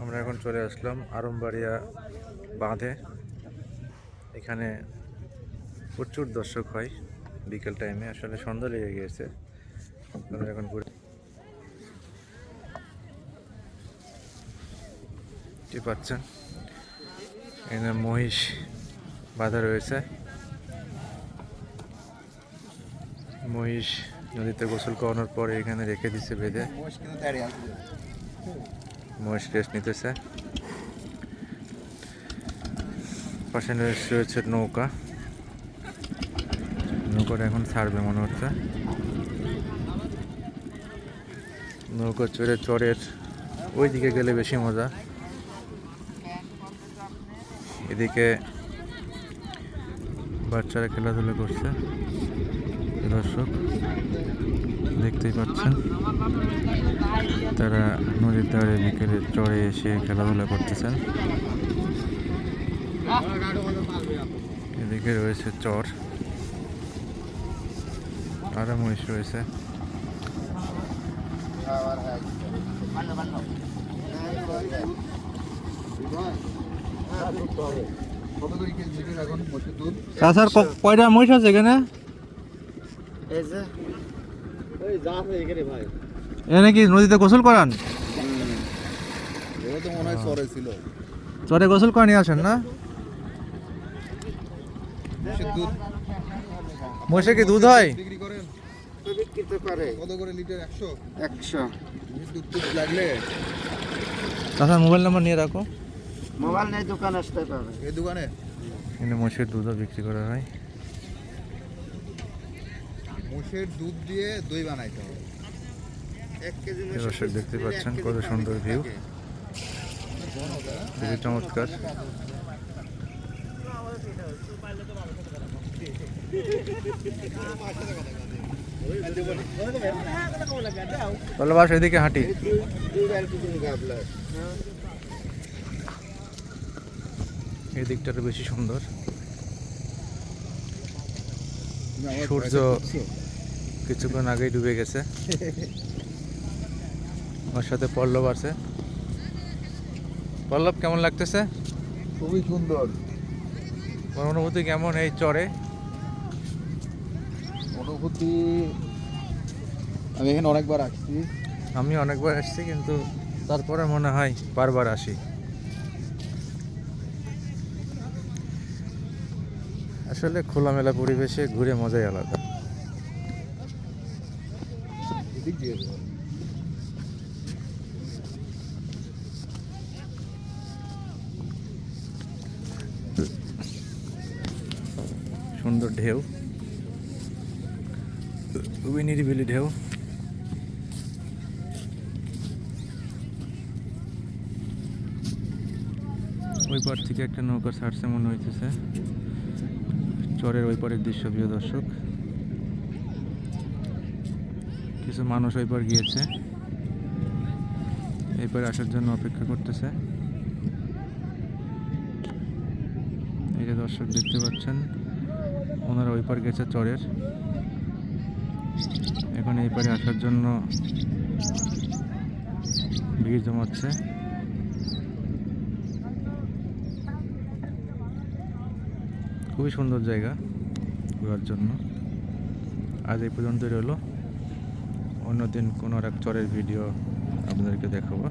আমরা এখন চলে আসলাম আরমবাড়িয়া বাঁধে। এখানে প্রচুর দর্শক হয় বিকেল টাইমে, আসলে সন্ধ্যা লেগে গিয়েছে। আমরা এখন ঘুরে পাচ্ছেন এখানে মহিষ বাঁধা রয়েছে। মহিষ নদীতে গোসল করানোর পরে এখানে রেখে দিচ্ছে বেঁধে। মহিষ রেস্ট নিতেছে। পাশে রয়েছে নৌকা। নৌকাটা এখন ছাড়বে মনে হচ্ছে। নৌকা চড়ে চরের ওই দিকে গেলে বেশি মজা। এদিকে বাচ্চারা খেলাধুলা করছে, দর্শক দেখতেই পাচ্ছেন। তারা নদীর ধারে বিকেলে চরে এসে খেলাধুলা করতেছেন। এদিকে রয়েছে চর, আরো মহিষ রয়েছে। স্যার কয়টা মহিষ আছে এখানে? এখানে কি নদীতে গোসল করান? চরে গোসল করে নিয়ে আসেন না? মহিষে কি দুধ হয়? আচ্ছা, মোবাইল নাম্বার নিয়ে রাখো। মোবাইল নেই, দোকানে আসতে পারবে। এই দোকানে এখানে মোষের দুধও বিক্রি করা হয়। মোষের দুধ দিয়ে দই বানাইতে হবে। 1 কেজি দর্শক দেখতে পাচ্ছেন কত সুন্দর ভিউ, খুবই চমৎকার। ভালোবাসা এদিকে হাঁটি। এই দিকটা বেশি সুন্দর। সূর্য কিছুক্ষণ আগেই ডুবে গেছে। আমার সাথে পল্লব আছে। পল্লব, কেমন লাগতেছে? খুবই সুন্দর। অনুভূতি কেমন এই চরে? অনুভূতি, আমি এখানে অনেকবার আসছি। আমি অনেকবার আসছি, কিন্তু তারপরে মনে হয় বারবার আসি। আসলে খোলামেলা পরিবেশে ঘুরে মজাই আলাদা। সুন্দর ঢেউ, খুবই নিরিবিলি ঢেউ। ওই পার থেকে একটা নৌকা ছাড়ছে মনে হইতেছে। চরের ওই পারের দৃশ্য, প্রিয় দর্শক। কিছু মানুষ ওই পার গিয়েছে, এই পারে আসার জন্য অপেক্ষা করতেছে। এই যে দর্শক দেখতে পাচ্ছেন, ওনারা ওই পার গেছে চরের, এখন এই পারে আসার জন্য ভিড় জমাচ্ছে। খুবই সুন্দর জায়গা ঘোরার জন্য। আজ এই পর্যন্তই রইল। অন্যদিন কোনো এক চরের ভিডিও আপনাদেরকে দেখাবো।